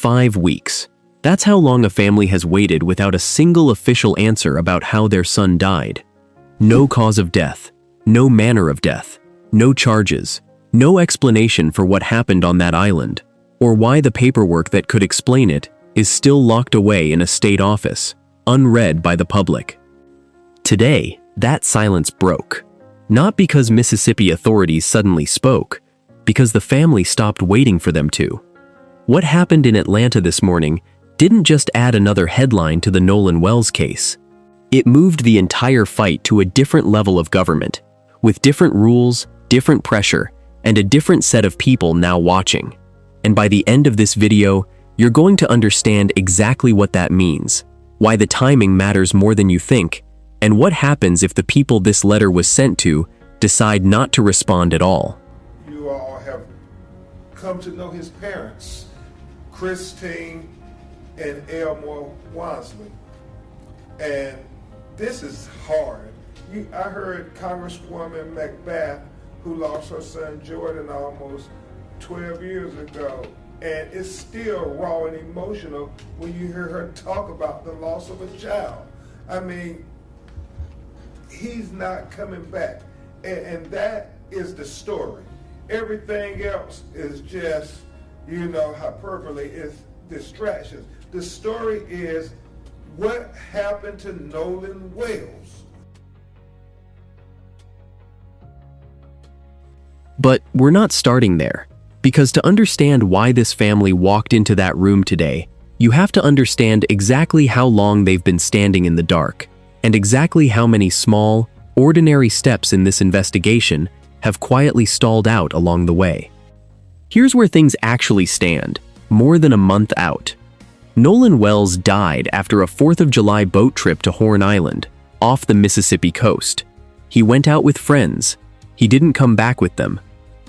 5 weeks. That's how long a family has waited without a single official answer about how their son died. No cause of death, no manner of death, no charges, no explanation for what happened on that island, or why the paperwork that could explain it is still locked away in a state office, unread by the public. Today, that silence broke. Not because Mississippi authorities suddenly spoke, because the family stopped waiting for them to. What happened in Atlanta this morning didn't just add another headline to the Nolan Wells case. It moved the entire fight to a different level of government, with different rules, different pressure, and a different set of people now watching. And by the end of this video, you're going to understand exactly what that means, why the timing matters more than you think, and what happens if the people this letter was sent to decide not to respond at all. You all have come to know his parents, Christine and Elmore Wonsley. And this is hard. I heard Congresswoman Macbeth, who lost her son Jordan almost 12 years ago, and it's still raw and emotional when you hear her talk about the loss of a child. I mean, he's not coming back, and that is the story. Everything else is just, hyperbole, is distractions. The story is what happened to Nolan Wells. But we're not starting there, because to understand why this family walked into that room today, you have to understand exactly how long they've been standing in the dark, and exactly how many small, ordinary steps in this investigation have quietly stalled out along the way. Here's where things actually stand, more than a month out. Nolan Wells died after a 4th of July boat trip to Horn Island, off the Mississippi coast. He went out with friends. He didn't come back with them.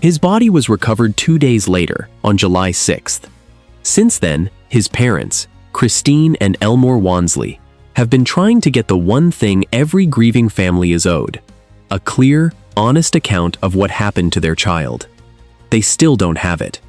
His body was recovered 2 days later, on July 6th. Since then, his parents, Christine and Elmore Wonsley, have been trying to get the one thing every grieving family is owed: a clear, honest account of what happened to their child. They still don't have it.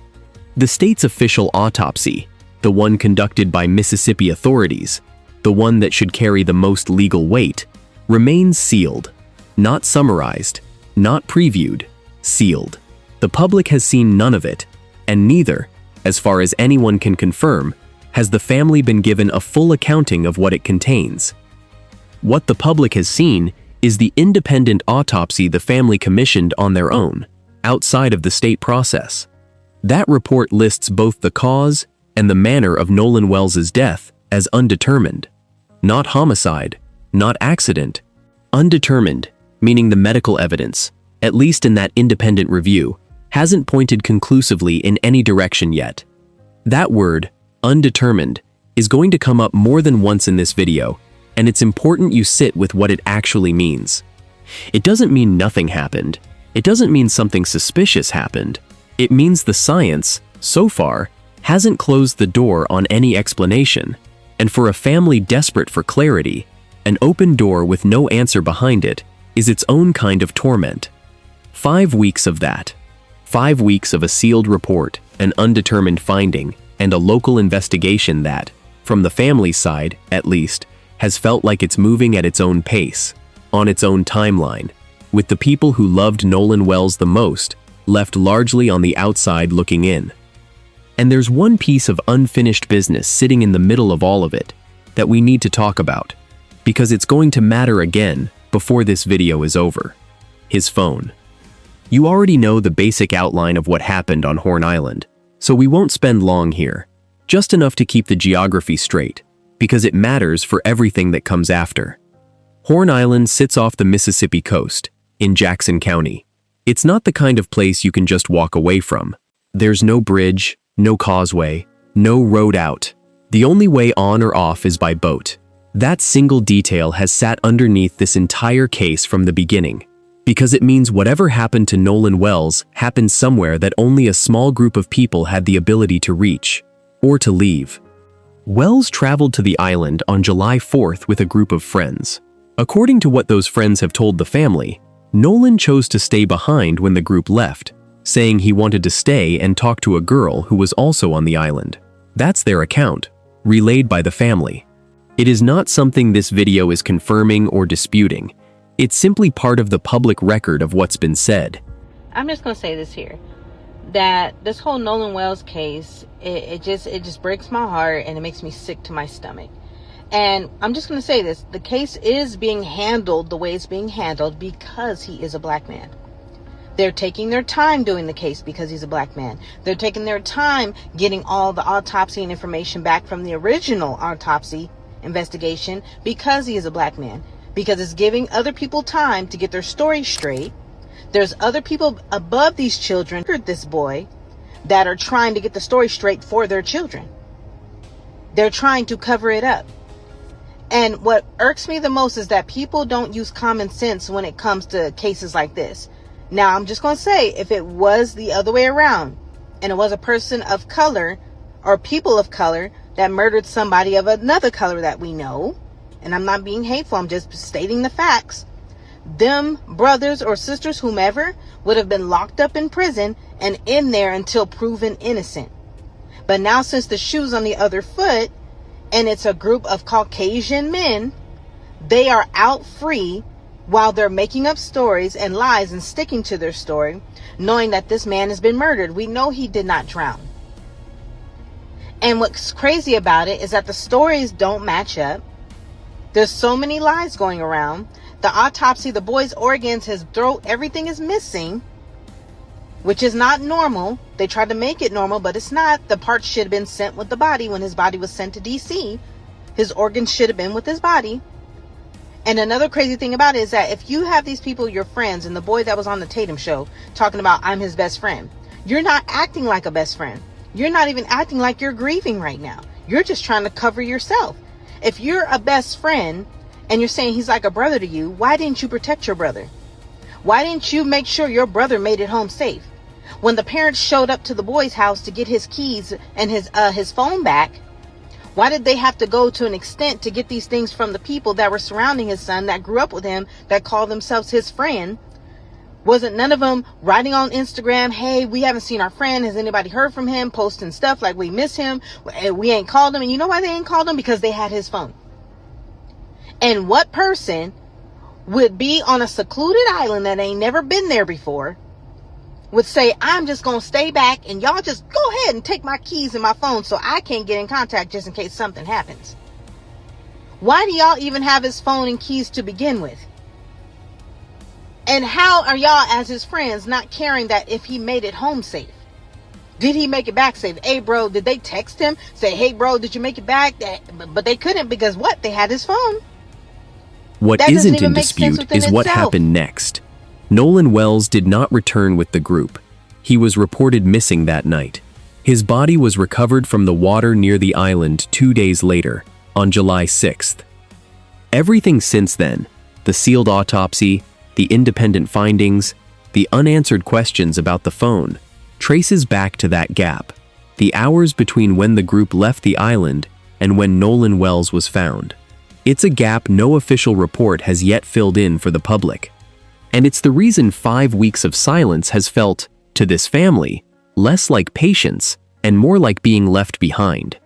The state's official autopsy, the one conducted by Mississippi authorities, the one that should carry the most legal weight, remains sealed. Not summarized, not previewed, sealed. The public has seen none of it, and neither, as far as anyone can confirm, has the family been given a full accounting of what it contains. What the public has seen is the independent autopsy the family commissioned on their own, outside of the state process. That report lists both the cause and the manner of Nolan Wells's death as undetermined. Not homicide, not accident. Undetermined, meaning the medical evidence, at least in that independent review, hasn't pointed conclusively in any direction yet. That word, undetermined, is going to come up more than once in this video, and it's important you sit with what it actually means. It doesn't mean nothing happened. It doesn't mean something suspicious happened. It means the science, so far, hasn't closed the door on any explanation, and for a family desperate for clarity, an open door with no answer behind it is its own kind of torment. 5 weeks of that. 5 weeks of a sealed report, an undetermined finding, and a local investigation that, from the family's side, at least, has felt like it's moving at its own pace, on its own timeline, with the people who loved Nolan Wells the most left largely on the outside looking in. And there's one piece of unfinished business sitting in the middle of all of it that we need to talk about, because it's going to matter again before this video is over. His phone. You already know the basic outline of what happened on Horn Island, so we won't spend long here, just enough to keep the geography straight, because it matters for everything that comes after. Horn Island sits off the Mississippi coast, in Jackson County. It's not the kind of place you can just walk away from. There's no bridge, no causeway, no road out. The only way on or off is by boat. That single detail has sat underneath this entire case from the beginning, because it means whatever happened to Nolan Wells happened somewhere that only a small group of people had the ability to reach, or to leave. Wells traveled to the island on July 4th with a group of friends. According to what those friends have told the family, Nolan chose to stay behind when the group left, saying he wanted to stay and talk to a girl who was also on the island. That's their account, relayed by the family. It is not something this video is confirming or disputing. It's simply part of the public record of what's been said. I'm just going to say this here, that this whole Nolan Wells case, it just breaks my heart and it makes me sick to my stomach. And I'm just going to say this, the case is being handled the way it's being handled because he is a black man. They're taking their time doing the case because he's a black man. They're taking their time getting all the autopsy and information back from the original autopsy investigation because he is a black man. Because it's giving other people time to get their story straight. There's other people above these children, this boy, that are trying to get the story straight for their children. They're trying to cover it up. And what irks me the most is that people don't use common sense when it comes to cases like this. Now, I'm just going to say, if it was the other way around, and it was a person of color or people of color that murdered somebody of another color that we know, and I'm not being hateful, I'm just stating the facts, them brothers or sisters, whomever, would have been locked up in prison and in there until proven innocent. But now, since the shoe's on the other foot, and it's a group of Caucasian men, they are out free while they're making up stories and lies and sticking to their story, knowing that this man has been murdered. We know he did not drown. And what's crazy about it is that the stories don't match up. There's so many lies going around. The autopsy, the boy's organs, his throat, everything is missing, which is not normal. They tried to make it normal, but it's not. The parts should have been sent with the body when his body was sent to DC. His organs should have been with his body. And another crazy thing about it is that if you have these people, your friends, and the boy that was on the Tatum show talking about I'm his best friend, you're not acting like a best friend. You're not even acting like you're grieving right now. You're just trying to cover yourself. If you're a best friend and you're saying he's like a brother to you, why didn't you protect your brother? Why didn't you make sure your brother made it home safe? When the parents showed up to the boy's house to get his keys and his phone back, why did they have to go to an extent to get these things from the people that were surrounding his son, that grew up with him, that called themselves his friend? Wasn't none of them writing on Instagram, hey, we haven't seen our friend. Has anybody heard from him? Posting stuff like we miss him. We ain't called him. And you know why they ain't called him? Because they had his phone. And what person would be on a secluded island that ain't never been there before, would say, I'm just going to stay back and y'all just go ahead and take my keys and my phone so I can't get in contact just in case something happens? Why do y'all even have his phone and keys to begin with? And how are y'all as his friends not caring that if he made it home safe? Did he make it back safe? Hey, bro, did they text him? Say, hey, bro, did you make it back? But they couldn't because what? They had his phone. What isn't in dispute is what happened next. Nolan Wells did not return with the group. He was reported missing that night. His body was recovered from the water near the island 2 days later, on July 6th. Everything since then, the sealed autopsy, the independent findings, the unanswered questions about the phone, traces back to that gap, the hours between when the group left the island and when Nolan Wells was found. It's a gap no official report has yet filled in for the public. And it's the reason 5 weeks of silence has felt, to this family, less like patience and more like being left behind.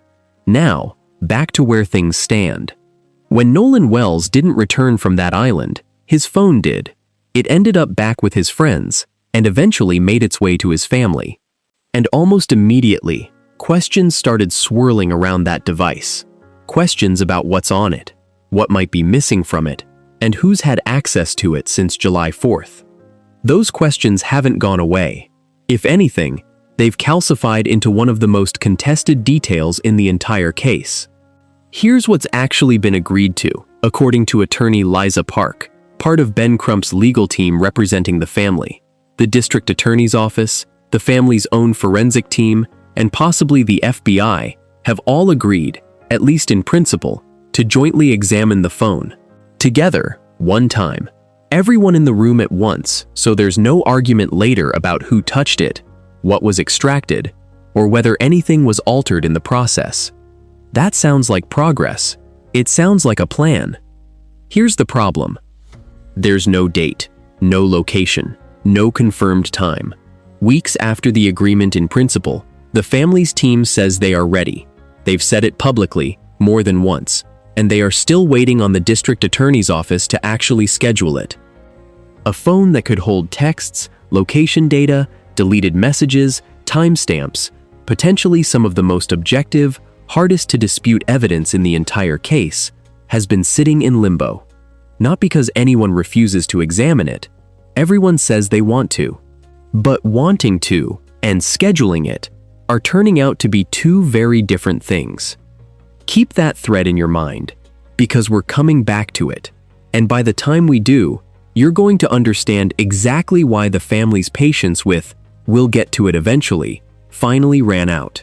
Now, back to where things stand. When Nolan Wells didn't return from that island, his phone did. It ended up back with his friends, and eventually made its way to his family. And almost immediately, questions started swirling around that device. Questions about what's on it, what might be missing from it, and who's had access to it since July 4th. Those questions haven't gone away. If anything, they've calcified into one of the most contested details in the entire case. Here's what's actually been agreed to, according to attorney Liza Park, part of Ben Crump's legal team representing the family. The district attorney's office, the family's own forensic team, and possibly the FBI have all agreed, at least in principle, to jointly examine the phone. Together, one time. Everyone in the room at once, so there's no argument later about who touched it, what was extracted, or whether anything was altered in the process. That sounds like progress. It sounds like a plan. Here's the problem. There's no date, no location, no confirmed time. Weeks after the agreement in principle, the family's team says they are ready. They've said it publicly, more than once, and they are still waiting on the district attorney's office to actually schedule it. A phone that could hold texts, location data, deleted messages, timestamps, potentially some of the most objective, hardest to dispute evidence in the entire case, has been sitting in limbo. Not because anyone refuses to examine it, everyone says they want to. But wanting to and scheduling it are turning out to be two very different things. Keep that thread in your mind, because we're coming back to it, and by the time we do, you're going to understand exactly why the family's patience with "we'll get to it eventually" finally ran out.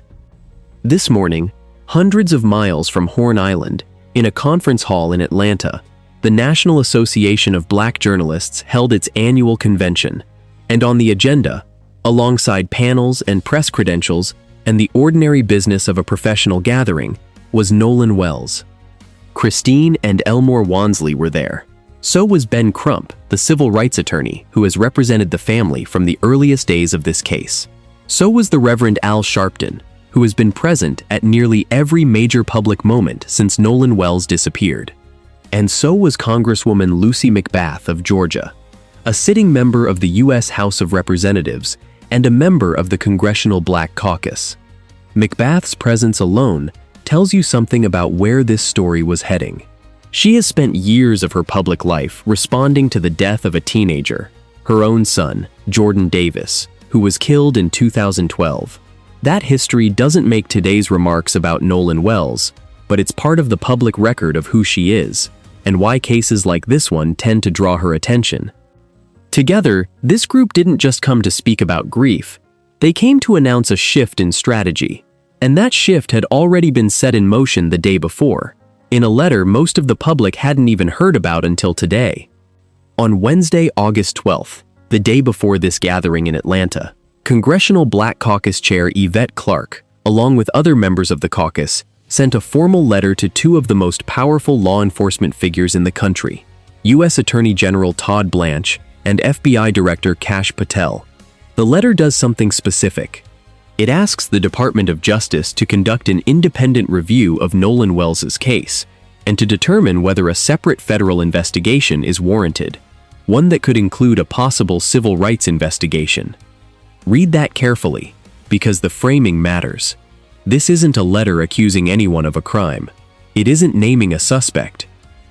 This morning, hundreds of miles from Horn Island, in a conference hall in Atlanta, the National Association of Black Journalists held its annual convention, and on the agenda, alongside panels and press credentials and the ordinary business of a professional gathering, was Nolan Wells. Christine and Elmore Wonsley were there. So was Ben Crump, the civil rights attorney who has represented the family from the earliest days of this case. So was the Reverend Al Sharpton, who has been present at nearly every major public moment since Nolan Wells disappeared. And so was Congresswoman Lucy McBath of Georgia, a sitting member of the U.S. House of Representatives and a member of the Congressional Black Caucus. McBath's presence alone tells you something about where this story was heading. She has spent years of her public life responding to the death of a teenager, her own son, Jordan Davis, who was killed in 2012. That history doesn't make today's remarks about Nolan Wells, but it's part of the public record of who she is, and why cases like this one tend to draw her attention. Together, this group didn't just come to speak about grief, they came to announce a shift in strategy, and that shift had already been set in motion the day before, in a letter most of the public hadn't even heard about until today. On Wednesday, August 12th, the day before this gathering in Atlanta, Congressional Black Caucus Chair Yvette Clarke, along with other members of the caucus, sent a formal letter to two of the most powerful law enforcement figures in the country, U.S. Attorney General Todd Blanche and FBI Director Kash Patel. The letter does something specific. It asks the Department of Justice to conduct an independent review of Nolan Wells's case and to determine whether a separate federal investigation is warranted, one that could include a possible civil rights investigation. Read that carefully, because the framing matters. This isn't a letter accusing anyone of a crime. It isn't naming a suspect.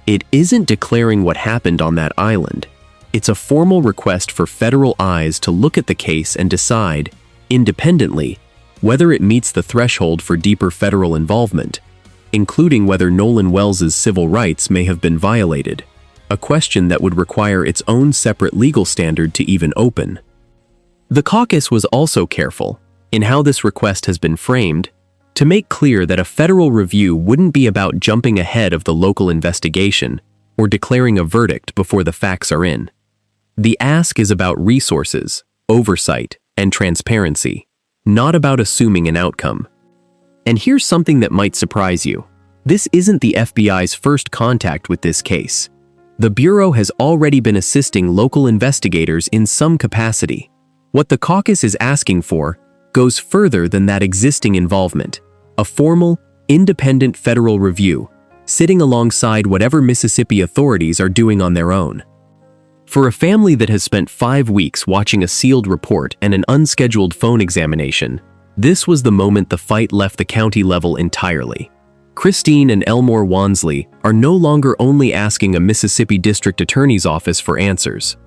It isn't declaring what happened on that island. It's a formal request for federal eyes to look at the case and decide, independently, whether it meets the threshold for deeper federal involvement, including whether Nolan Wells's civil rights may have been violated, a question that would require its own separate legal standard to even open. The caucus was also careful, in how this request has been framed, to make clear that a federal review wouldn't be about jumping ahead of the local investigation or declaring a verdict before the facts are in. The ask is about resources, oversight, and transparency, not about assuming an outcome. And here's something that might surprise you. This isn't the FBI's first contact with this case. The Bureau has already been assisting local investigators in some capacity. What the caucus is asking for goes further than that existing involvement, a formal, independent federal review, sitting alongside whatever Mississippi authorities are doing on their own. For a family that has spent 5 weeks watching a sealed report and an unscheduled phone examination, this was the moment the fight left the county level entirely. Christine and Elmore Wonsley are no longer only asking a Mississippi District Attorney's Office for answers.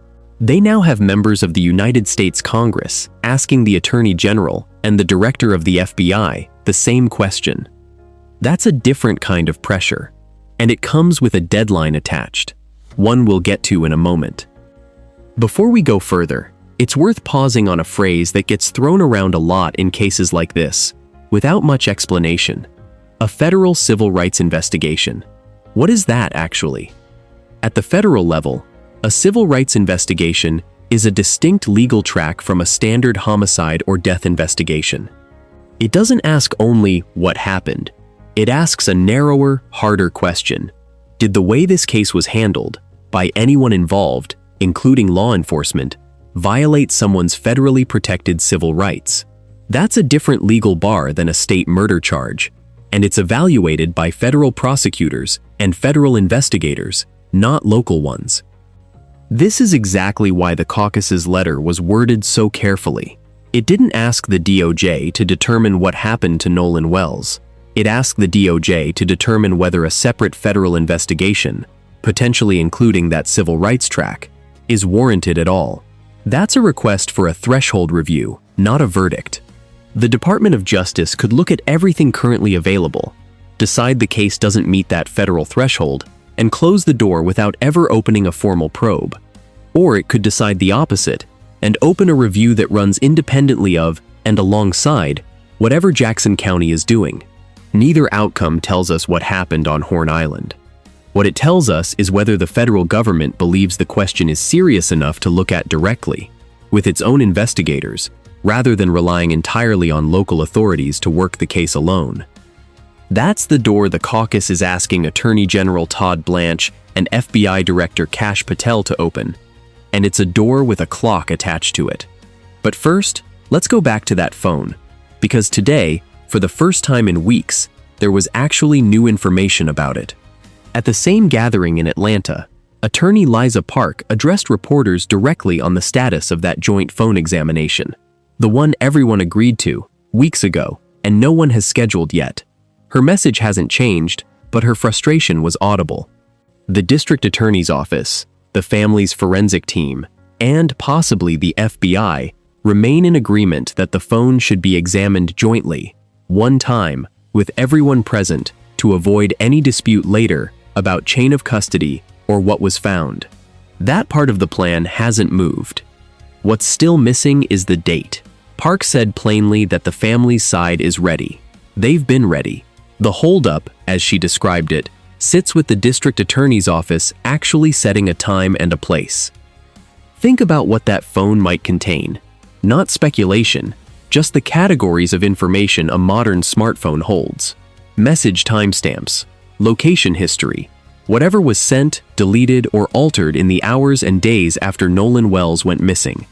They now have members of the United States Congress asking the Attorney General and the Director of the FBI the same question. That's a different kind of pressure, and it comes with a deadline attached, one we'll get to in a moment. Before we go further, it's worth pausing on a phrase that gets thrown around a lot in cases like this, without much explanation. A federal civil rights investigation. What is that actually? At the federal level, a civil rights investigation is a distinct legal track from a standard homicide or death investigation. It doesn't ask only what happened. It asks a narrower, harder question. Did the way this case was handled, by anyone involved, including law enforcement, violate someone's federally protected civil rights? That's a different legal bar than a state murder charge, and it's evaluated by federal prosecutors and federal investigators, not local ones. This is exactly why the caucus's letter was worded so carefully. It didn't ask the DOJ to determine what happened to Nolan Wells. It asked the DOJ to determine whether a separate federal investigation, potentially including that civil rights track, is warranted at all. That's a request for a threshold review, not a verdict. The Department of Justice could look at everything currently available, decide the case doesn't meet that federal threshold, and close the door without ever opening a formal probe. Or it could decide the opposite and open a review that runs independently of and alongside whatever Jackson County is doing. Neither outcome tells us what happened on Horn Island. What it tells us is whether the federal government believes the question is serious enough to look at directly, with its own investigators, rather than relying entirely on local authorities to work the case alone. That's the door the caucus is asking Attorney General Todd Blanche and FBI Director Kash Patel to open, and it's a door with a clock attached to it. But first, let's go back to that phone, because today, for the first time in weeks, there was actually new information about it. At the same gathering in Atlanta, Attorney Liza Park addressed reporters directly on the status of that joint phone examination, the one everyone agreed to weeks ago, and no one has scheduled yet. Her message hasn't changed, but her frustration was audible. The district attorney's office, the family's forensic team, and possibly the FBI remain in agreement that the phone should be examined jointly, one time, with everyone present to avoid any dispute later about chain of custody or what was found. That part of the plan hasn't moved. What's still missing is the date. Park said plainly that the family's side is ready. They've been ready. The holdup, as she described it, sits with the district attorney's office actually setting a time and a place. Think about what that phone might contain. Not speculation, just the categories of information a modern smartphone holds. Message timestamps, location history, whatever was sent, deleted, or altered in the hours and days after Nolan Wells went missing.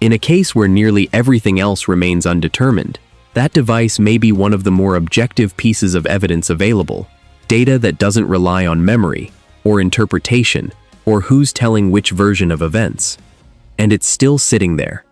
In a case where nearly everything else remains undetermined, that device may be one of the more objective pieces of evidence available, data that doesn't rely on memory, or interpretation, or who's telling which version of events. And it's still sitting there,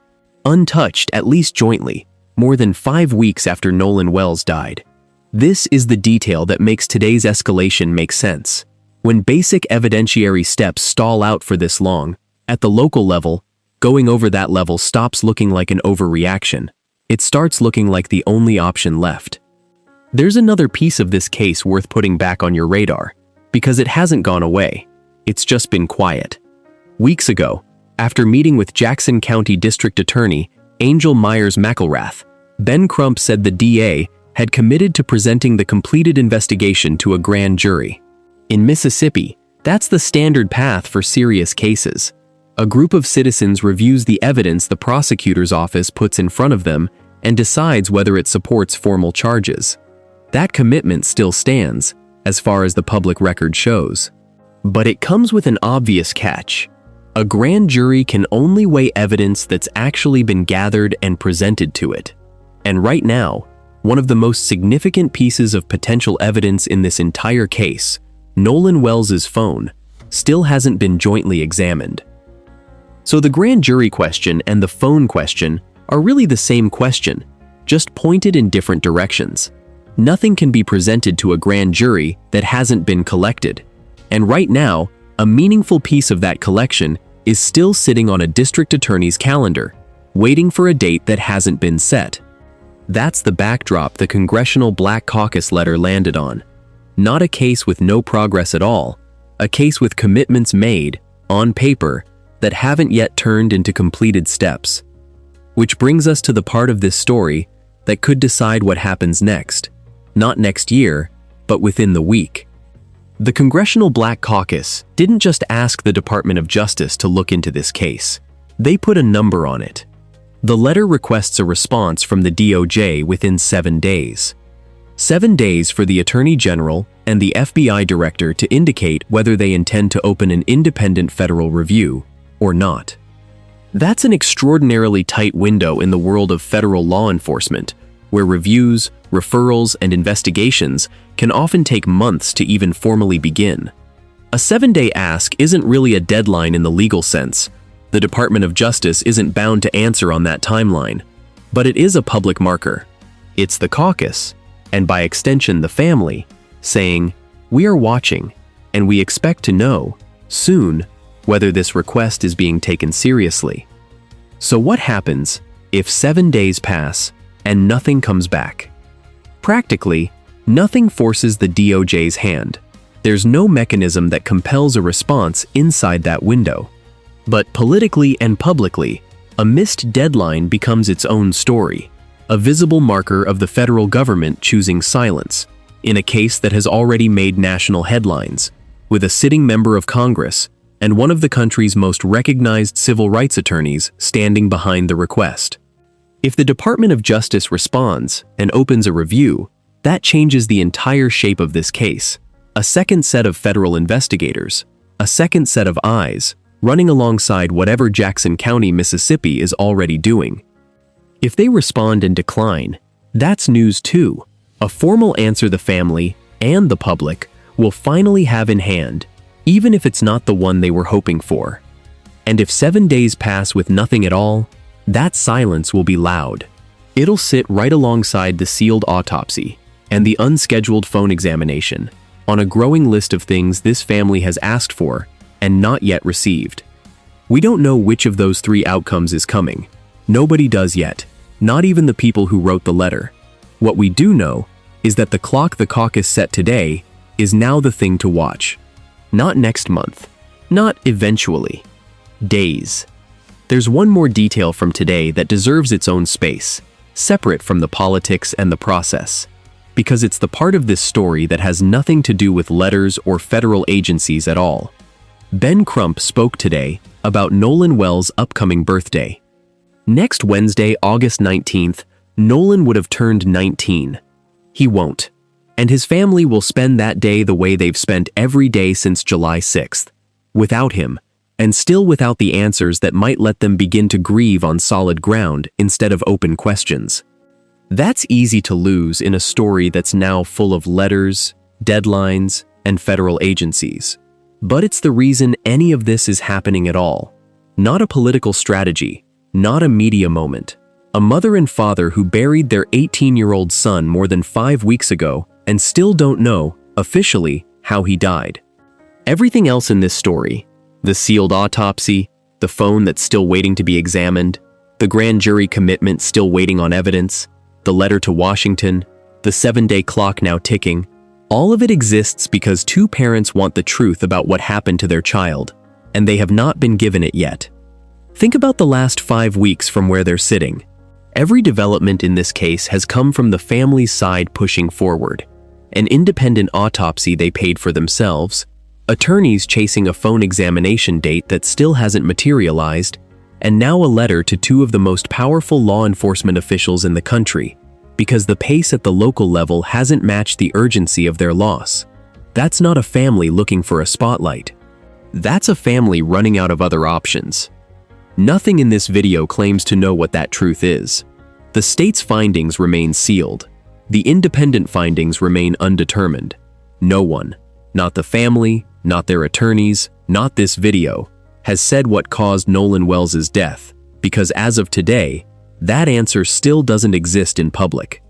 untouched, at least jointly, more than 5 weeks after Nolan Wells died. This is the detail that makes today's escalation make sense. When basic evidentiary steps stall out for this long, at the local level, going over that level stops looking like an overreaction. It starts looking like the only option left. There's another piece of this case worth putting back on your radar, because it hasn't gone away. It's just been quiet. Weeks ago, after meeting with Jackson County District Attorney Angel Myers-McElrath, Ben Crump said the DA had committed to presenting the completed investigation to a grand jury. In Mississippi, that's the standard path for serious cases. A group of citizens reviews the evidence the prosecutor's office puts in front of them and decides whether it supports formal charges. That commitment still stands, as far as the public record shows. But it comes with an obvious catch. A grand jury can only weigh evidence that's actually been gathered and presented to it. And right now, one of the most significant pieces of potential evidence in this entire case, Nolan Wells's phone, still hasn't been jointly examined. So the grand jury question and the phone question are really the same question, just pointed in different directions. Nothing can be presented to a grand jury that hasn't been collected. And right now, a meaningful piece of that collection is still sitting on a district attorney's calendar, waiting for a date that hasn't been set. That's the backdrop the Congressional Black Caucus letter landed on. Not a case with no progress at all, a case with commitments made, on paper, that haven't yet turned into completed steps. Which brings us to the part of this story that could decide what happens next. Not next year, but within the week. The Congressional Black Caucus didn't just ask the Department of Justice to look into this case. They put a number on it. The letter requests a response from the DOJ within 7 days. 7 days for the Attorney General and the FBI Director to indicate whether they intend to open an independent federal review or not. That's an extraordinarily tight window in the world of federal law enforcement, where reviews, referrals, and investigations can often take months to even formally begin. A 7-day ask isn't really a deadline in the legal sense. The Department of Justice isn't bound to answer on that timeline, but it is a public marker. It's the caucus, and by extension the family, saying, "We are watching, and we expect to know, soon, whether this request is being taken seriously." So what happens if 7 days pass and nothing comes back? Practically, nothing forces the DOJ's hand. There's no mechanism that compels a response inside that window. But politically and publicly, a missed deadline becomes its own story, a visible marker of the federal government choosing silence in a case that has already made national headlines, with a sitting member of Congress and one of the country's most recognized civil rights attorneys standing behind the request. If the Department of Justice responds and opens a review, that changes the entire shape of this case. A second set of federal investigators, a second set of eyes, running alongside whatever Jackson County, Mississippi is already doing. If they respond and decline, that's news too. A formal answer the family and the public will finally have in hand, even if it's not the one they were hoping for. And if 7 days pass with nothing at all, that silence will be loud. It'll sit right alongside the sealed autopsy and the unscheduled phone examination, on a growing list of things this family has asked for and not yet received. We don't know which of those three outcomes is coming. Nobody does yet, not even the people who wrote the letter. What we do know is that the clock the caucus set today is now the thing to watch. Not next month, not eventually. Days. There's one more detail from today that deserves its own space, separate from the politics and the process, because it's the part of this story that has nothing to do with letters or federal agencies at all. Ben Crump spoke today about Nolan Wells' upcoming birthday. Next Wednesday, August 19th, Nolan would have turned 19. He won't, and his family will spend that day the way they've spent every day since July 6th, without him, and still without the answers that might let them begin to grieve on solid ground instead of open questions. That's easy to lose in a story that's now full of letters, deadlines, and federal agencies. But it's the reason any of this is happening at all. Not a political strategy, not a media moment. A mother and father who buried their 18-year-old son more than 5 weeks ago and still don't know, officially, how he died. Everything else in this story, the sealed autopsy, the phone that's still waiting to be examined, the grand jury commitment still waiting on evidence, the letter to Washington, the 7-day clock now ticking, all of it exists because two parents want the truth about what happened to their child, and they have not been given it yet. Think about the last 5 weeks from where they're sitting. Every development in this case has come from the family's side pushing forward. An independent autopsy they paid for themselves, attorneys chasing a phone examination date that still hasn't materialized, and now a letter to two of the most powerful law enforcement officials in the country, because the pace at the local level hasn't matched the urgency of their loss. That's not a family looking for a spotlight. That's a family running out of other options. Nothing in this video claims to know what that truth is. The state's findings remain sealed. The independent findings remain undetermined. No one, not the family, not their attorneys, not this video, has said what caused Nolan Wells' death, because as of today, that answer still doesn't exist in public.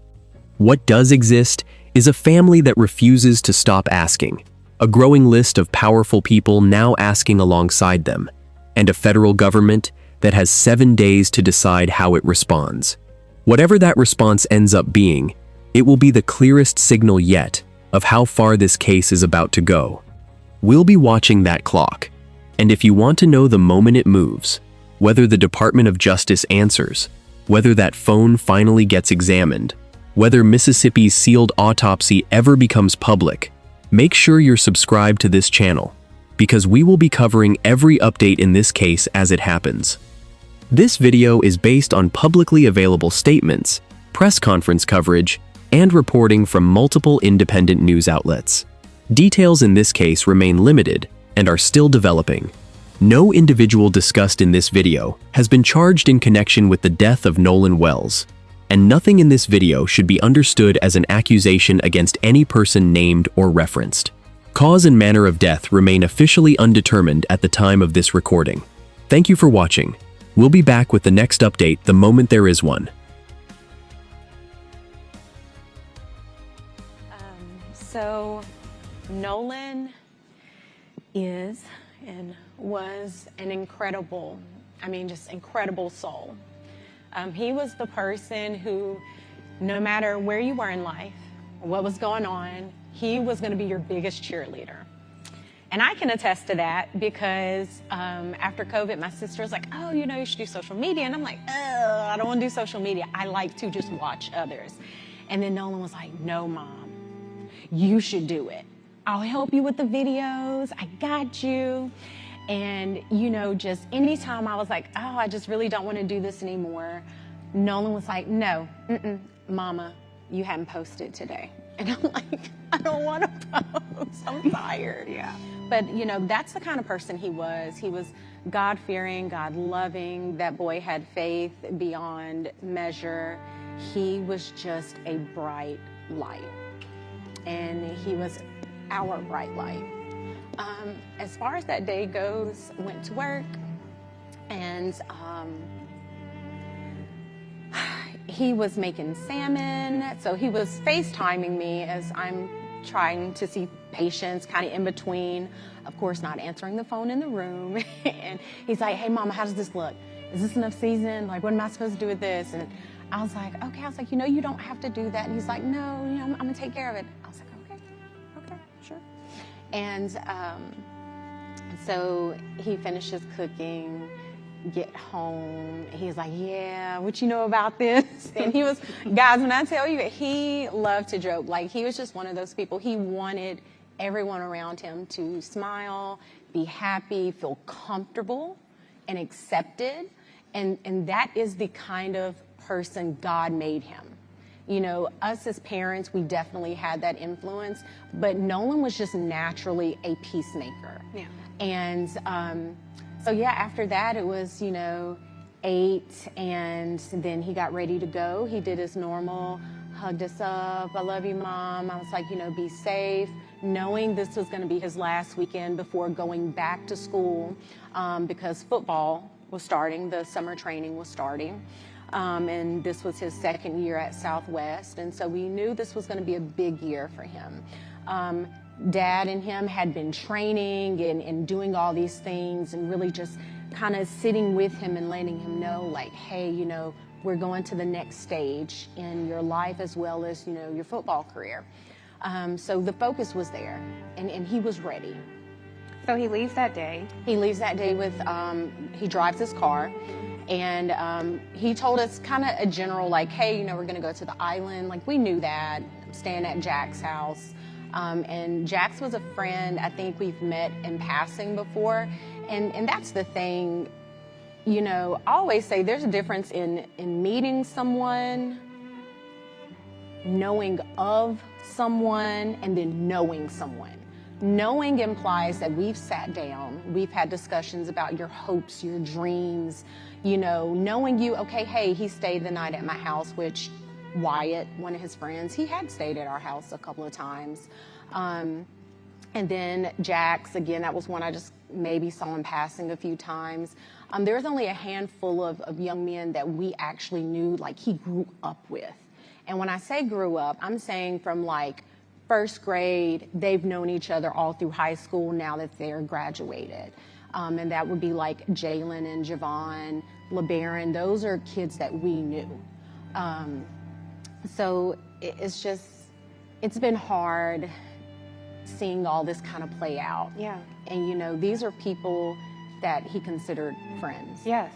What does exist is a family that refuses to stop asking, a growing list of powerful people now asking alongside them, and a federal government that has 7 days to decide how it responds. Whatever that response ends up being, it will be the clearest signal yet of how far this case is about to go. We'll be watching that clock, and if you want to know the moment it moves, whether the Department of Justice answers, whether that phone finally gets examined, whether Mississippi's sealed autopsy ever becomes public, make sure you're subscribed to this channel, because we will be covering every update in this case as it happens. This video is based on publicly available statements, press conference coverage, and reporting from multiple independent news outlets. Details in this case remain limited and are still developing. No individual discussed in this video has been charged in connection with the death of Nolan Wells. and nothing in this video should be understood as an accusation against any person named or referenced. Cause and manner of death remain officially undetermined at the time of this recording. Thank you for watching. We'll be back with the next update the moment there is one. So Nolan is and was an incredible, just incredible soul. He was the person who, no matter where you were in life, what was going on, he was going to be your biggest cheerleader. And I can attest to that because after COVID, my sister was like, oh, you should do social media. And I'm like, oh, I don't want to do social media. I like to just watch others. And then Nolan was like, no, Mom, you should do it. I'll help you with the videos. I got you. And, just anytime I was like, oh, I just really don't want to do this anymore, Nolan was like, no, Mama, you haven't posted today. And I'm like, I don't want to post. I'm tired. Yeah. But, that's the kind of person he was. He was God-fearing, God-loving. That boy had faith beyond measure. He was just a bright light. And he was our bright light. As far as that day goes, went to work, and he was making salmon. So he was FaceTiming me as I'm trying to see patients kind of in between, of course, not answering the phone in the room. And he's like, hey, Mama, how does this look? Is this enough season? Like, what am I supposed to do with this? And I was like, okay. I was like, you don't have to do that. And he's like, no, I'm going to take care of it. I was like, okay, sure. And so he finishes cooking, get home. He's like, yeah, what you know about this? And he was, guys, when I tell you, he loved to joke. Like, he was just one of those people. He wanted everyone around him to smile, be happy, feel comfortable and accepted. And that is the kind of person God made him. Us as parents, we definitely had that influence, but Nolan was just naturally a peacemaker. Yeah. And so yeah, after that it was, 8, and then he got ready to go. He did his normal, hugged us up, I love you, Mom. I was like, be safe, knowing this was going to be his last weekend before going back to school, because football was starting, the summer training was starting. And this was his second year at Southwest, and so we knew this was going to be a big year for him. Dad and him had been training and doing all these things and really just kind of sitting with him and letting him know, like, hey, we're going to the next stage in your life as well as, your football career. So the focus was there, and he was ready. So he leaves that day. He leaves that day with, he drives his car. And he told us kind of a general, like, hey, we're going to go to the island. Like, we knew that, staying at Jack's house. And Jack's was a friend I think we've met in passing before. And that's the thing, I always say there's a difference in meeting someone, knowing of someone, and then knowing someone. Knowing implies that we've sat down, we've had discussions about your hopes, your dreams, knowing you, okay, hey, he stayed the night at my house, which Wyatt, one of his friends, he had stayed at our house a couple of times. And then Jack's, again, that was one I just maybe saw in passing a few times. There was only a handful of young men that we actually knew, like, he grew up with. And when I say grew up, I'm saying from like first grade, they've known each other all through high school now that they're graduated. And that would be like Jalen and Javon, LeBaron. Those are kids that we knew. So it's been hard seeing all this kind of play out. Yeah. And, these are people that he considered friends. Yes.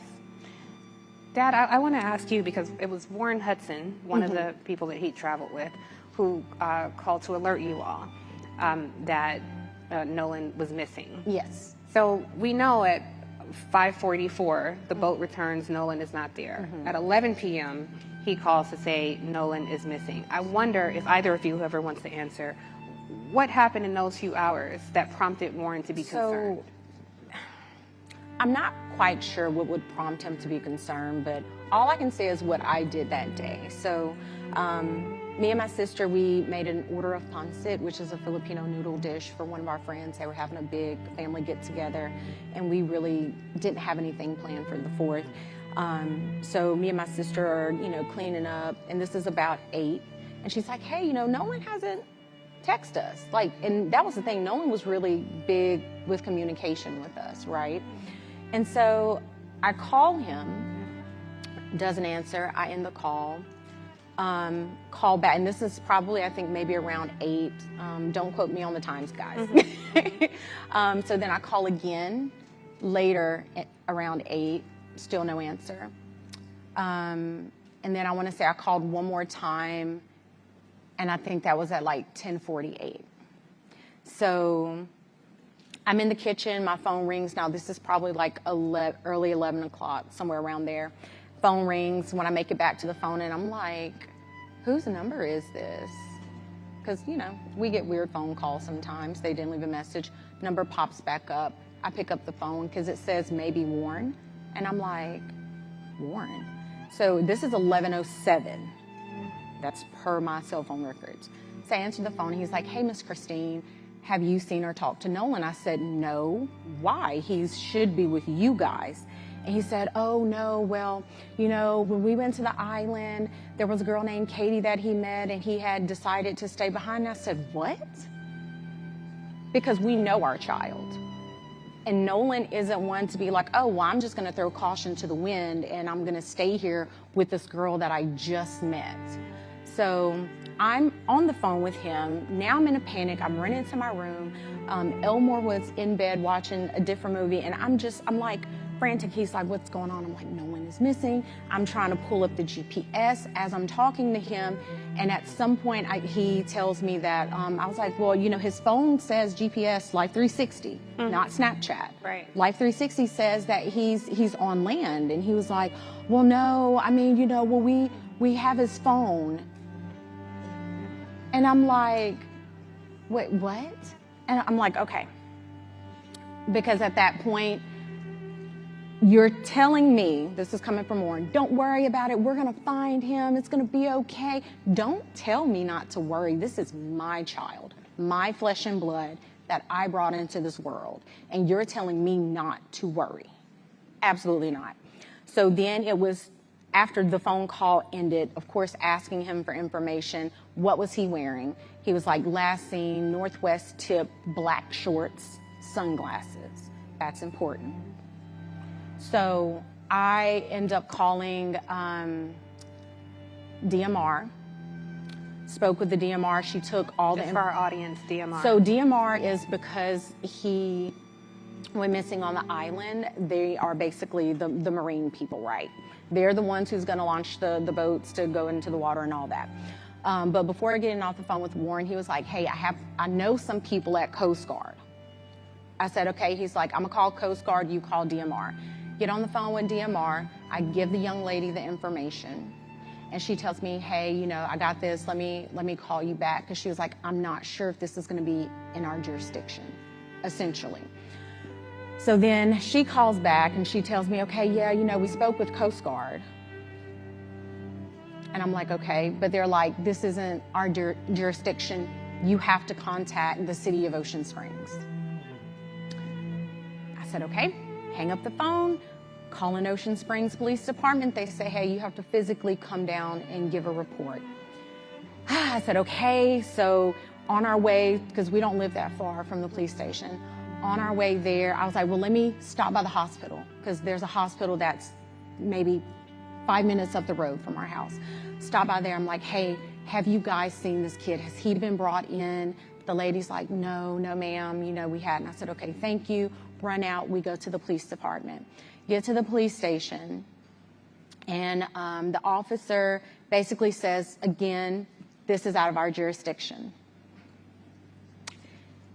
Dad, I want to ask you, because it was Warren Hudson, one of the people that he traveled with, who called to alert you all that Nolan was missing. Yes. So we know at 5:44, the boat returns, Nolan is not there. At 11 p.m., he calls to say Nolan is missing. I wonder if either of you, whoever wants to answer, what happened in those few hours that prompted Warren to be concerned? I'm not quite sure what would prompt him to be concerned, but all I can say is what I did that day. So me and my sister, we made an order of pancit, which is a Filipino noodle dish for one of our friends. They were having a big family get-together, and we really didn't have anything planned for the 4th. So me and my sister are, cleaning up, and this is about 8. And she's like, hey, Nolan hasn't texted us. And that was the thing. Nolan was really big with communication with us, right? And so I call him, doesn't answer. I end the call. Call back, and this is probably, I think, maybe around 8. Don't quote me on the times, guys. So then I call again later around 8, still no answer. And then I want to say I called one more time, and I think that was at like 10:48. So I'm in the kitchen, my phone rings. Now this is probably like early 11 o'clock, somewhere around there. Phone rings when I make it back to the phone, and I'm like, whose number is this? Because, we get weird phone calls sometimes. They didn't leave a message. Number pops back up. I pick up the phone because it says maybe Warren. And I'm like, Warren? So this is 11:07. That's per my cell phone records. So I answer the phone. He's like, hey, Miss Christine, have you seen or talked to Nolan? I said, no. Why? He should be with you guys. And he said, oh, no, well, when we went to the island, there was a girl named Katie that he met, and he had decided to stay behind. And I said, what? Because we know our child. And Nolan isn't one to be like, oh, well, I'm just going to throw caution to the wind, and I'm going to stay here with this girl that I just met. So I'm on the phone with him. Now I'm in a panic. I'm running to my room. Elmore was in bed watching a different movie, and I'm like, frantic. He's like, what's going on? I'm like, Nolan is missing. I'm trying to pull up the GPS as I'm talking to him. And at some point, he tells me that, I was like, well, his phone says GPS Life 360, not Snapchat. Right. Life 360 says that he's on land. And he was like, well, no, well, we have his phone. And I'm like, wait, what? And I'm like, okay. Because at that point, you're telling me, this is coming from Warren, don't worry about it. We're going to find him. It's going to be okay. Don't tell me not to worry. This is my child, my flesh and blood that I brought into this world. And you're telling me not to worry. Absolutely not. So then it was after the phone call ended, of course, asking him for information. What was he wearing? He was like, last seen, Northwest tip, black shorts, sunglasses. That's important. So I end up calling DMR, spoke with the DMR. She took all Just for our audience, DMR. So DMR is because he went missing on the island. They are basically the marine people, right? They're the ones who's going to launch the boats to go into the water and all that. But before getting off the phone with Warren, he was like, hey, I know some people at Coast Guard. I said, okay. He's like, I'm going to call Coast Guard, you call DMR. Get on the phone with DMR. I give the young lady the information. And she tells me, hey, I got this. Let me call you back. Because she was like, I'm not sure if this is going to be in our jurisdiction, essentially. So then she calls back and she tells me, okay, yeah, we spoke with Coast Guard. And I'm like, okay. But they're like, this isn't our jurisdiction. You have to contact the city of Ocean Springs. I said, okay. Hang up the phone, call in Ocean Springs Police Department. They say, hey, you have to physically come down and give a report. I said, okay. So on our way, because we don't live that far from the police station, on our way there, I was like, well, let me stop by the hospital, because there's a hospital that's maybe 5 minutes up the road from our house. Stop by there. I'm like, hey, have you guys seen this kid? Has he been brought in? The lady's like, no, ma'am, we hadn't. I said, okay, thank you. Run out. We go to the police department. Get to the police station, and the officer basically says, again, this is out of our jurisdiction.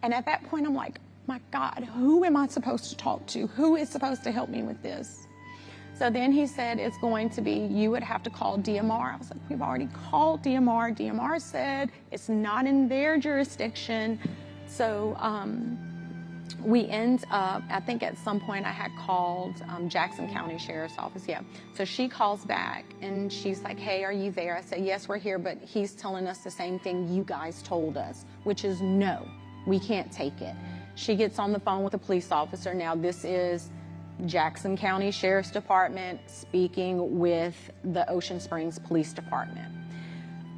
And at that point, I'm like, my God, who am I supposed to talk to? Who is supposed to help me with this? So then he said, it's going to be, you would have to call DMR. I was like, we've already called DMR. DMR said it's not in their jurisdiction. So we end up, I think at some point I had called Jackson County Sheriff's Office, yeah. So she calls back and she's like, hey, are you there? I said, yes, we're here, but he's telling us the same thing you guys told us, which is no, we can't take it. She gets on the phone with a police officer. Now this is Jackson County Sheriff's Department speaking with the Ocean Springs Police Department.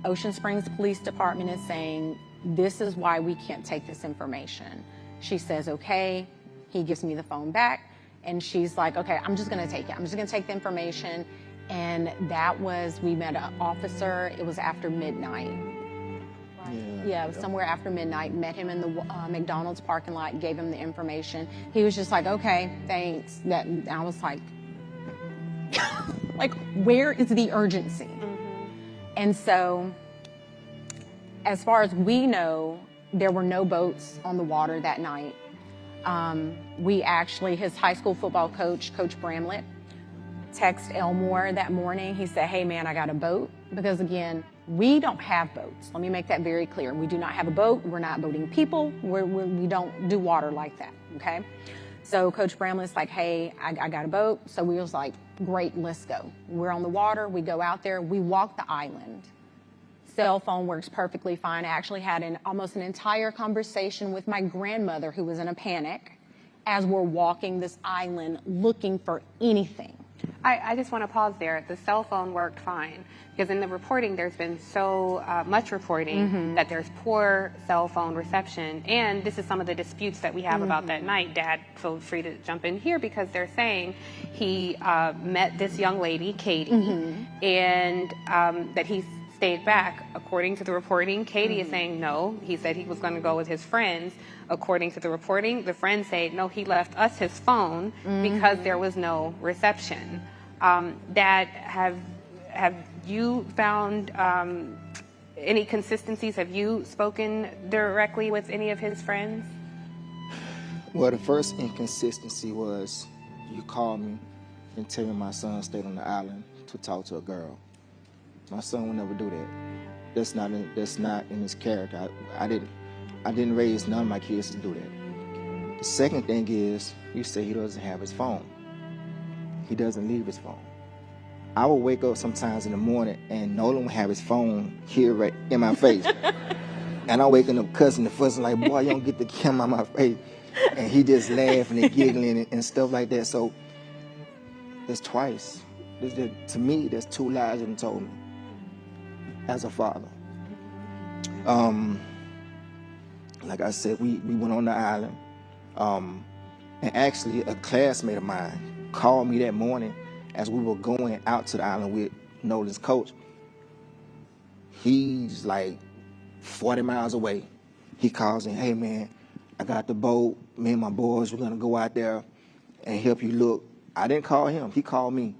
Ocean Springs Police Department is saying, this is why we can't take this information. She says, okay. He gives me the phone back, and she's like, okay, I'm just gonna take it. I'm just gonna take the information. And that was, we met an officer, it was after midnight. Yeah, it was somewhere after midnight. Met him in the McDonald's parking lot, gave him the information. He was just like, okay, thanks. That I was like, like, where is the urgency? Mm-hmm. And so, as far as we know, there were no boats on the water that night. We actually, his high school football coach, Coach Bramlett, texted Elmore that morning. He said, hey man, I got a boat. Because again, we don't have boats. Let me make that very clear. We do not have a boat. We're not boating people. We don't do water like that, okay? So Coach Bramlett's like, hey, I got a boat. So we was like, great, let's go. We're on the water. We go out there. We walk the island. Cell phone works perfectly fine. I actually had almost an entire conversation with my grandmother, who was in a panic, as we're walking this island looking for anything. I just want to pause there. The cell phone worked fine, because in the reporting, there's been so much reporting that there's poor cell phone reception. And this is some of the disputes that we have about that night. Dad, feel free to jump in here, because they're saying he met this young lady, Katie, and that he stayed back. According to the reporting, Katie is saying no. He said he was going to go with his friends. According to the reporting, the friends say, no, he left us his phone because there was no reception. Dad, have you found any consistencies? Have you spoken directly with any of his friends? Well, the first inconsistency was you called me and tell me my son stayed on the island to talk to a girl. My son would never do that. That's not in his character. I didn't raise none of my kids to do that. The second thing is, you say he doesn't have his phone. He doesn't leave his phone. I would wake up sometimes in the morning and Nolan would have his phone here right in my face. And I'm waking up cussing and fussing like, boy, you don't get the camera on my face. And he just laughing and giggling and stuff like that. So that's twice. To me, there's two lies that he told me as a father. Like I said, we went on the island. And actually, a classmate of mine called me that morning as we were going out to the island with Nolan's coach. He's like 40 miles away. He calls me, hey man, I got the boat. Me and my boys, we're gonna go out there and help you look. I didn't call him, he called me.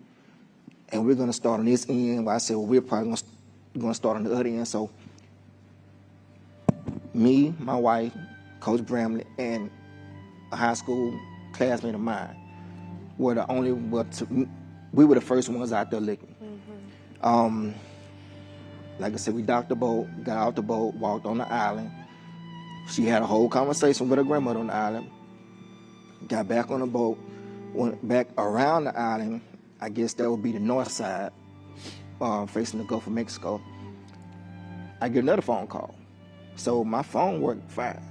And we're gonna start on this end. Well, I said, well, we're probably gonna start on the other end. So me, my wife, Coach Bramlett, and a high school classmate of mine were the only, we were the first ones out there looking. Like I said, we docked the boat, got out the boat, walked on the island. She had a whole conversation with her grandmother on the island. Got back on the boat, went back around the island. I guess that would be the north side, facing the Gulf of Mexico. I get another phone call. So my phone worked fine.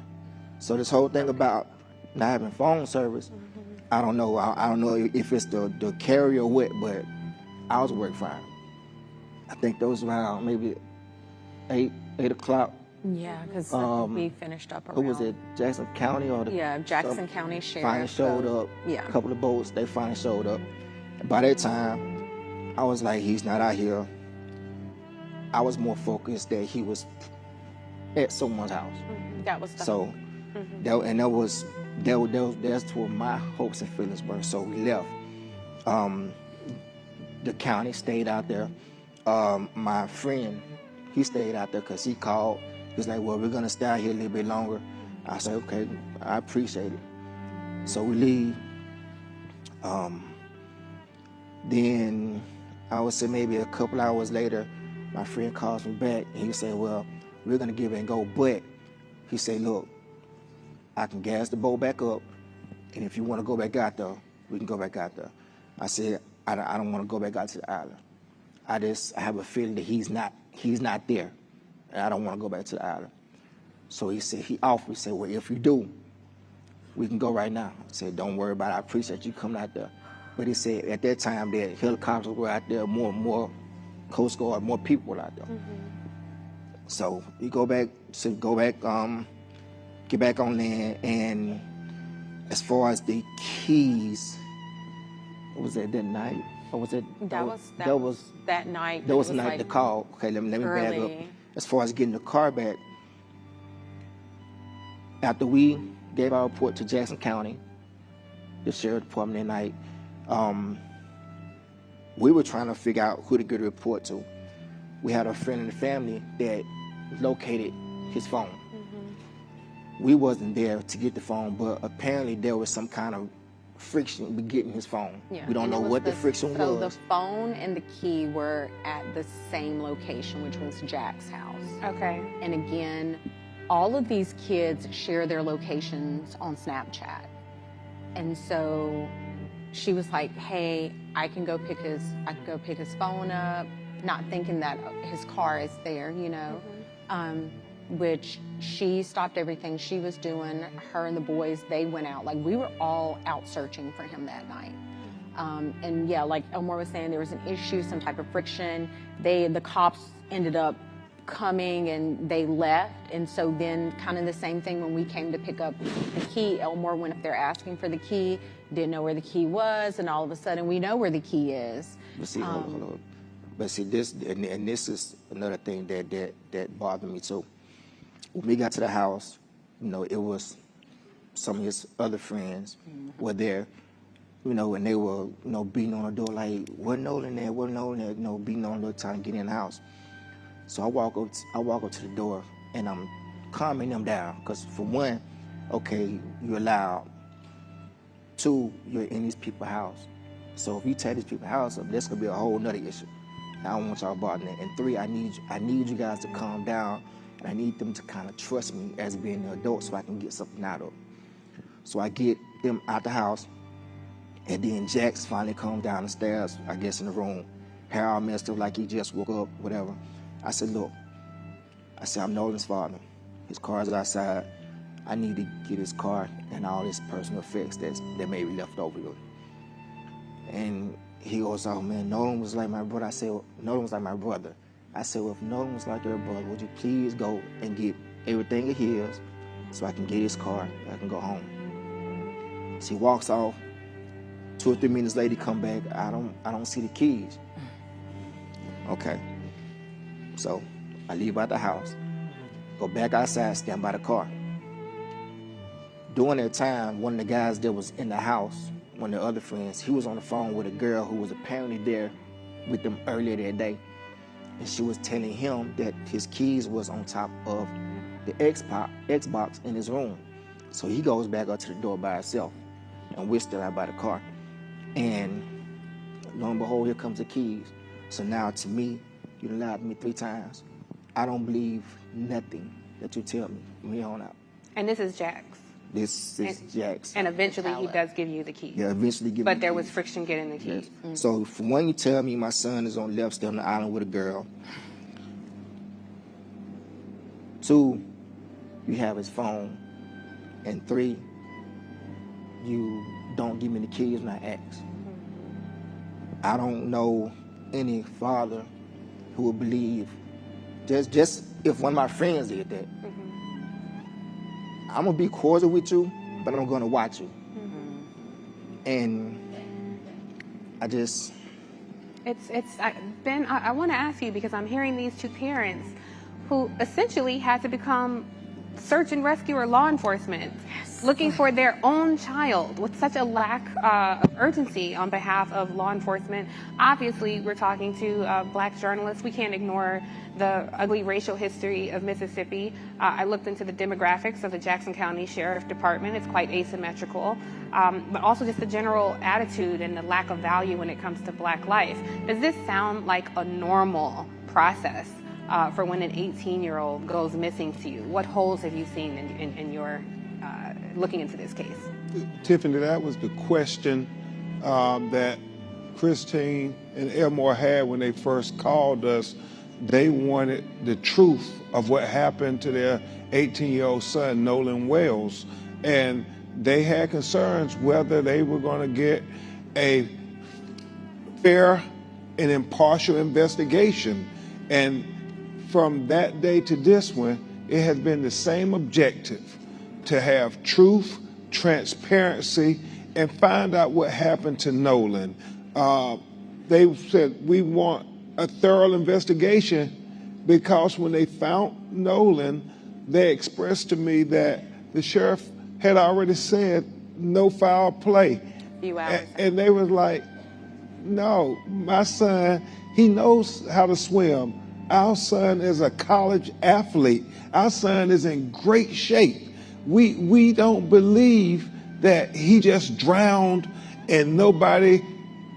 So this whole thing about not having phone service, I don't know. I don't know if it's the carrier or what, but ours worked fine. I think those around maybe 8 o'clock. Yeah, because we finished up around. Who was it? Jackson County or the? Yeah, Jackson County Sheriff. Finally showed up. Yeah. A couple of boats, they finally showed up. By that time, I was like, he's not out here. I was more focused that he was at someone's house. That was the so. That's where my hopes and feelings were. So we left. The county stayed out there. My friend, he stayed out there because he called. He was like, well, we're gonna stay out here a little bit longer. I said, okay, I appreciate it. So we leave. Then I would say maybe a couple hours later, my friend calls me back and he said, well, we're gonna give it a go, but he said, look, I can gas the boat back up, and if you want to go back out there, we can go back out there. I said, I don't want to go back out to the island. I have a feeling that he's not there, and I don't want to go back to the island. So he offered, he said, well, if you do, we can go right now. I said, don't worry about it. I appreciate you coming out there. But he said at that time that helicopters were out there, more Coast Guard, more people were out there. So we get back on land, and as far as the keys, was that night? Or was it? That was that night. That was the night the call. Okay, let me back up. As far as getting the car back, after we gave our report to Jackson County, the sheriff department that night, we were trying to figure out who to get a report to. We had a friend in the family that located his phone. We wasn't there to get the phone, but apparently there was some kind of friction with getting his phone. Yeah. We don't know what the friction was. So the phone and the key were at the same location, which was Jack's house. Okay. And again, all of these kids share their locations on Snapchat. And so she was like, hey, I can go pick his phone up, not thinking that his car is there, you know. Which she stopped everything she was doing. Her and the boys, they went out. Like, we were all out searching for him that night. And yeah, like Elmore was saying, there was an issue, some type of friction. The cops ended up coming and they left. And so then kind of the same thing when we came to pick up the key, Elmore went up there asking for the key, didn't know where the key was, and all of a sudden we know where the key is. But see, hold on. But see, this is another thing that bothered me too. When we got to the house, you know, it was some of his other friends were there, you know, and they were, you know, beating on the door like, "What Nolan there? What Nolan there?" You know, beating on the door trying to get in the house. So I walk up to the door and I'm calming them down, because for one, okay, you're loud. Two, you're in these people's house. So if you tear these people's house up, that's gonna be a whole nother issue. I don't want y'all bothering it. And three, I need you guys to calm down. And I need them to kind of trust me as being an adult so I can get something out of them. So I get them out the house, and then Jax finally comes down the stairs, I guess in the room. Hair all messed up like he just woke up, whatever. I said, look, I'm Nolan's father. His car's outside. I need to get his car and all his personal effects that may be left over with. And he goes, oh man, Nolan was like my brother. I said, well, Nolan was like my brother. I said, well, if Nolan was like your brother, would you please go and get everything of his so I can get his car and I can go home? So he walks off. 2 or 3 minutes later, he come back. I don't see the keys. Okay. So I leave out the house, go back outside, stand by the car. During that time, one of the guys that was in the house, one of the other friends, he was on the phone with a girl who was apparently there with them earlier that day. And she was telling him that his keys was on top of the Xbox in his room. So he goes back up to the door by himself, and we're still out by the car. And lo and behold, here comes the keys. So now to me, you lied to me 3 times. I don't believe nothing that you tell me from here on out. And this is Jax. This is Jax. And eventually he does give you the keys. Yeah, eventually give me the But there was keys. friction getting the keys. Yes. So for one, you tell me my son is on left stay on the island with a girl. 2, you have his phone. And 3, you don't give me the keys when I ask. I don't know any father who would believe, just if one of my friends did that. I'm gonna be cordial with you, but I'm gonna watch you. And I just... Ben, I want to ask you, because I'm hearing these 2 parents who essentially had to become search and rescue or law enforcement, looking for their own child with such a lack of urgency on behalf of law enforcement. Obviously, we're talking to Black journalists. We can't ignore the ugly racial history of Mississippi. I looked into the demographics of the Jackson County Sheriff Department. It's quite asymmetrical, but also just the general attitude and the lack of value when it comes to Black life. Does this sound like a normal process for when an 18-year-old goes missing to you? What holes have you seen in your looking into this case? Tiffany, that was the question that Christine and Elmore had when they first called us. They wanted the truth of what happened to their 18-year-old son, Nolan Wells. And they had concerns whether they were going to get a fair and impartial investigation. And from that day to this one, it has been the same objective, to have truth, transparency, and find out what happened to Nolan. They said, we want a thorough investigation, because when they found Nolan, they expressed to me that the sheriff had already said no foul play. And they was like, no, my son, he knows how to swim. Our son is a college athlete. Our son is in great shape. We don't believe that he just drowned and nobody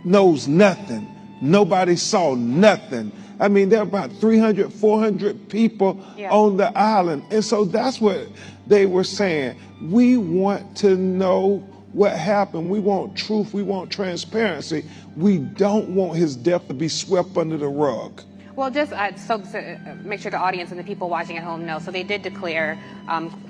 knows nothing. Nobody saw nothing. I mean, there are about 300, 400 people on the island. And so that's what they were saying. We want to know what happened. We want truth. We want transparency. We don't want his death to be swept under the rug. Well, just so to make sure the audience and the people watching at home know, so they did declare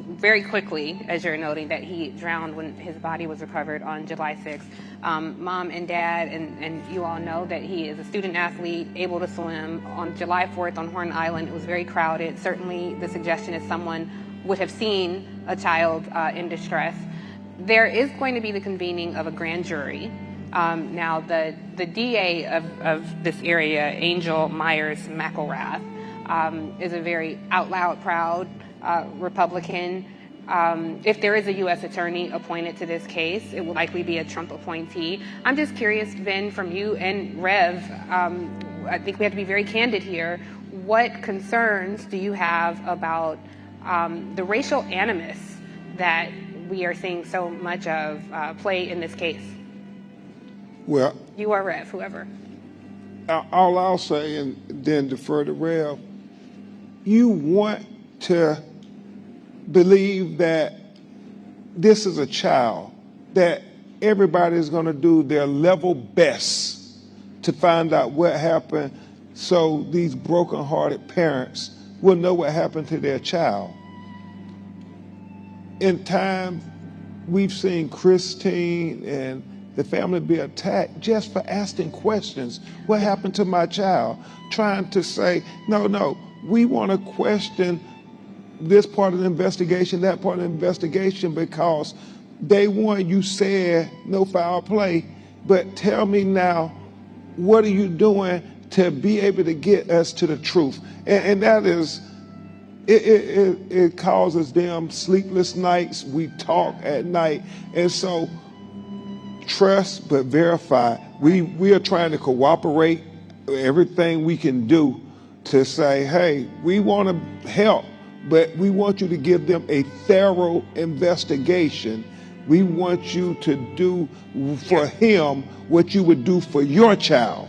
very quickly, as you're noting, that he drowned when his body was recovered on July 6th. Mom and Dad and you all know that he is a student athlete, able to swim. On July 4th on Horn Island, it was very crowded. Certainly the suggestion is someone would have seen a child in distress. There is going to be the convening of a grand jury. Now, the DA of this area, Angel Myers McElrath, is a very out loud, proud Republican. If there is a U.S. attorney appointed to this case, it will likely be a Trump appointee. I'm just curious, Ben, from you and Rev, I think we have to be very candid here. What concerns do you have about the racial animus that we are seeing so much of play in this case? Well, you or Rev, whoever. All I'll say, and then defer to Rev, you want to believe that this is a child, that everybody is going to do their level best to find out what happened, so these broken-hearted parents will know what happened to their child. In time, we've seen Christine and the family be attacked just for asking questions. What happened to my child? Trying to say, no, we want to question this part of the investigation, that part of the investigation, because day one you said no foul play, but tell me now, what are you doing to be able to get us to the truth? And that is, it causes them sleepless nights. We talk at night. And so trust but verify. We are trying to cooperate everything we can do to say, hey, we want to help, but we want you to give them a thorough investigation. We want you to do for him what you would do for your child.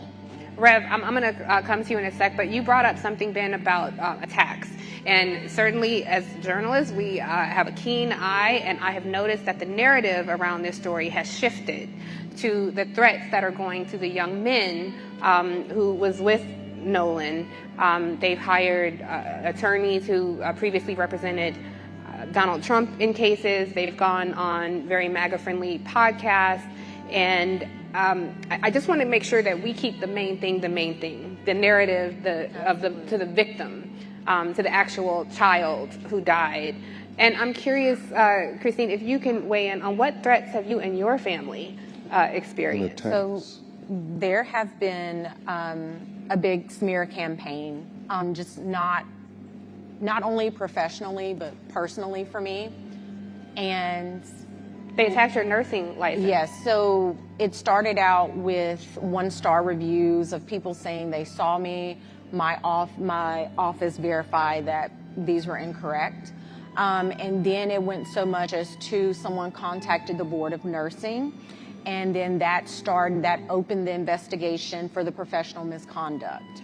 Rev, I'm going to come to you in a sec, but you brought up something, Ben, about attacks. And certainly as journalists, we have a keen eye, and I have noticed that the narrative around this story has shifted to the threats that are going to the young men who was with Nolan. They've hired attorneys who previously represented Donald Trump in cases. They've gone on very MAGA-friendly podcasts. And I just want to make sure that we keep the main thing, the narrative to the victim. To the actual child who died. And I'm curious, Christine, if you can weigh in on what threats have you and your family experienced? So there have been a big smear campaign, just not only professionally, but personally for me. And they attacked your nursing license. Yes, so it started out with 1-star reviews of people saying they saw me. My office verified that these were incorrect. And then it went so much as to someone contacted the Board of Nursing, and then that opened the investigation for the professional misconduct.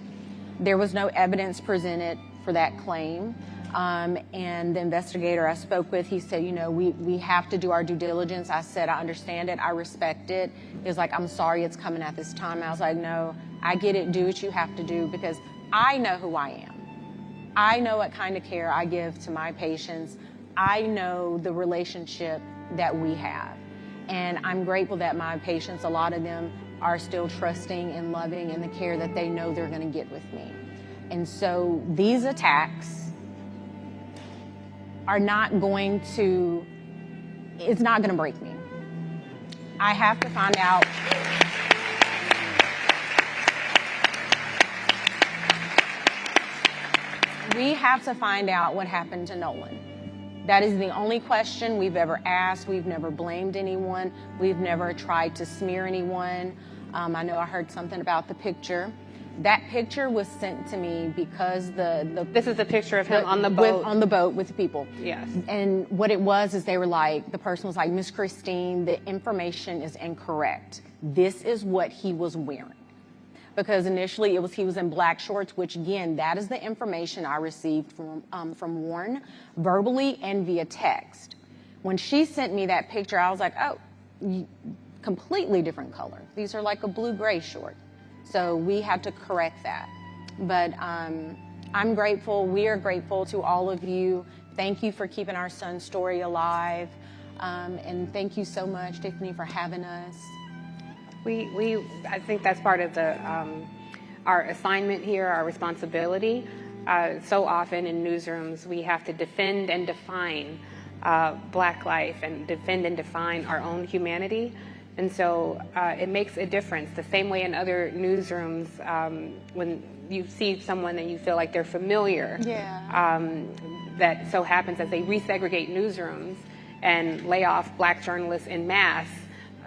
There was no evidence presented for that claim. And the investigator I spoke with, he said, you know, we have to do our due diligence. I said, I understand it. I respect it. He was like, I'm sorry it's coming at this time. I was like, no, I get it. Do what you have to do, because I know who I am. I know what kind of care I give to my patients. I know the relationship that we have. And I'm grateful that my patients, a lot of them, are still trusting and loving in the care that they know they're going to get with me. And so these attacks are not going to, it's not going to break me. I have to find out. We have to find out what happened to Nolan. That is the only question we've ever asked. We've never blamed anyone. We've never tried to smear anyone. I know I heard something about the picture. That picture was sent to me because This is a picture of him on the boat. On the boat with the people. Yes. And what it was is they were like, the person was like, Miss Christine, the information is incorrect. This is what he was wearing. Because initially he was in black shorts, which again, that is the information I received from Warren, verbally and via text. When she sent me that picture, I was like, oh, completely different color. These are like a blue-gray short. So we had to correct that. But I'm grateful. We are grateful to all of you. Thank you for keeping our son's story alive. And thank you so much, Tiffany, for having us. I think that's part of our assignment here, our responsibility. So often in newsrooms, we have to defend and define Black life and defend and define our own humanity. And so it makes a difference. The same way in other newsrooms, when you see someone that you feel like they're familiar, that so happens as they resegregate newsrooms and lay off Black journalists en masse,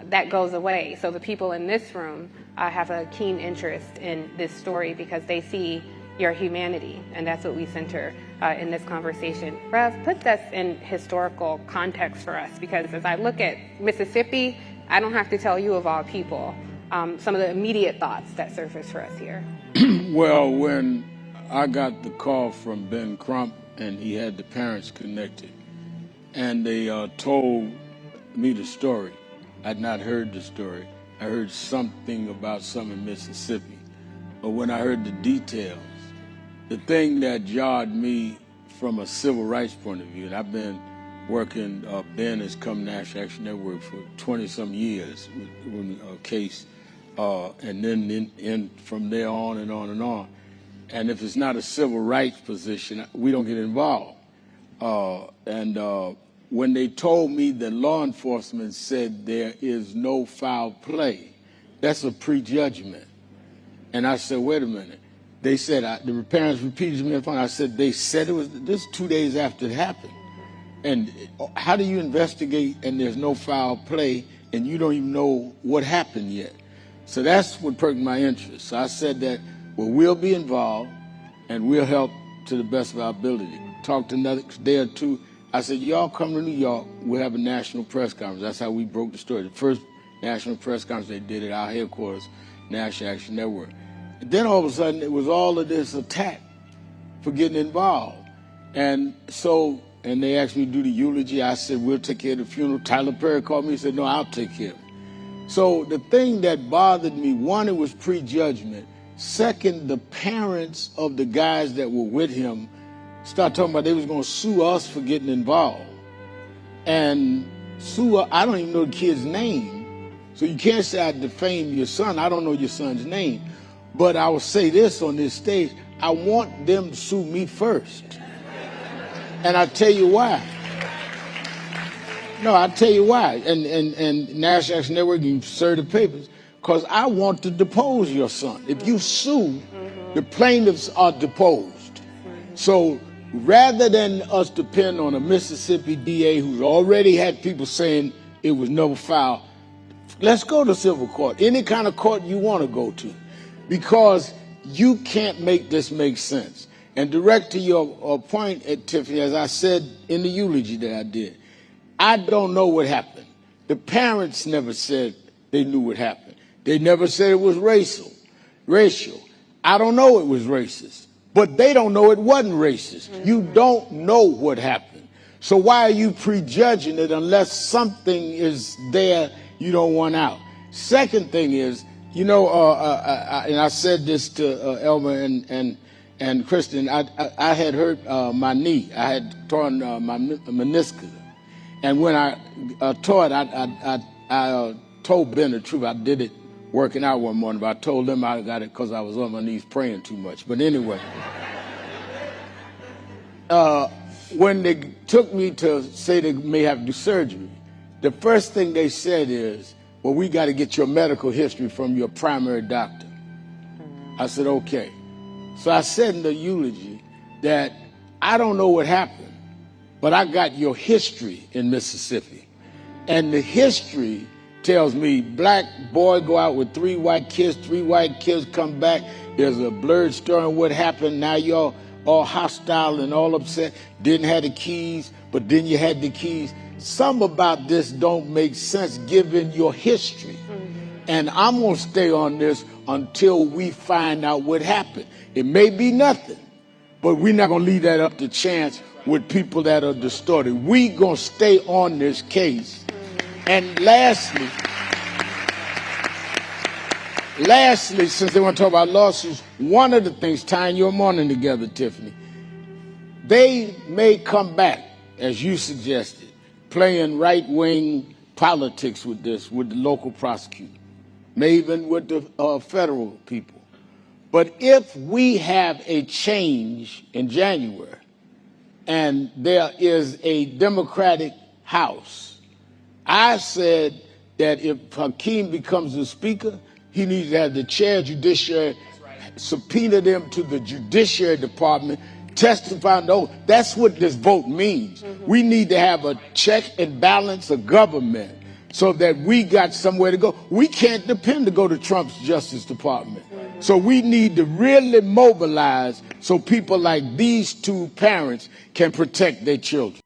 that goes away. So the people in this room have a keen interest in this story because they see your humanity, and that's what we center in this conversation. Rev, put this in historical context for us, because as I look at Mississippi, I don't have to tell you of all people some of the immediate thoughts that surface for us here. Well, when I got the call from Ben Crump and he had the parents connected, and they told me the story, I'd not heard the story. I heard something about some in Mississippi. But when I heard the details, the thing that jarred me from a civil rights point of view, and I've been working, Ben has come National Action Network for 20-some years with a case, and then from there on and on and on. And if it's not a civil rights position, we don't get involved. When they told me that law enforcement said there is no foul play, that's a prejudgment. And I said, wait a minute. They said, the parents repeated to me on the phone, I said, they said it was, this 2 days after it happened. And how do you investigate and there's no foul play and you don't even know what happened yet? So that's what perked my interest. So I said that, well, we'll be involved and we'll help to the best of our ability. Talked another day or two. I said, y'all come to New York, we'll have a national press conference. That's how we broke the story. The first national press conference they did at our headquarters, National Action Network. And then all of a sudden, it was all of this attack for getting involved. And so, and they asked me to do the eulogy. I said, we'll take care of the funeral. Tyler Perry called me and said, no, I'll take care of it. So the thing that bothered me, one, it was prejudgment. Second, the parents of the guys that were with him start talking about they was going to sue us for getting involved. And sue, I don't even know the kid's name. So you can't say I defamed your son. I don't know your son's name. But I will say this on this stage, I want them to sue me first. And I'll tell you why. No, I'll tell you why. And National Action Network, you serve the papers. Because I want to depose your son. If you sue, the plaintiffs are deposed. So rather than us depend on a Mississippi DA who's already had people saying it was no foul, let's go to civil court, any kind of court you want to go to, because you can't make this make sense. And direct to your point, Tiffany, as I said in the eulogy that I did, I don't know what happened. The parents never said they knew what happened. They never said it was racial. I don't know it was racist. but they don't know it wasn't racist. You don't know what happened. So why are you prejudging it unless something is there you don't want out? Second thing is, you know, and I said this to Elmer and Kristen, I had hurt my knee. I had torn my meniscus. And when I tore it, I told Ben the truth. I did it working out one morning, but I told them I got it because I was on my knees praying too much. But anyway, when they took me to say they may have to do surgery, the first thing they said is, well, we got to get your medical history from your primary doctor. I said, okay. So I said in the eulogy that I don't know what happened, but I got your history in Mississippi. And the history tells me black boy go out with 3 white kids come back. There's a blurred story on what happened. Now y'all all hostile and all upset. Didn't have the keys, but then you had the keys. Some about this don't make sense given your history. And I'm going to stay on this until we find out what happened. It may be nothing, but we're not going to leave that up to chance with people that are distorted. We going to stay on this case. And lastly, since they want to talk about lawsuits, one of the things tying your morning together, Tiffany, they may come back, as you suggested, playing right-wing politics with this, with the local prosecutor, maybe even with the federal people. But if we have a change in January and there is a Democratic House, I said that if Hakeem becomes the speaker, he needs to have the chair of judiciary, subpoena them to the Judiciary Department, testify. No, that's what this vote means. We need to have a check and balance of government so that we got somewhere to go. We can't depend to go to Trump's Justice Department. So we need to really mobilize so people like these 2 parents can protect their children.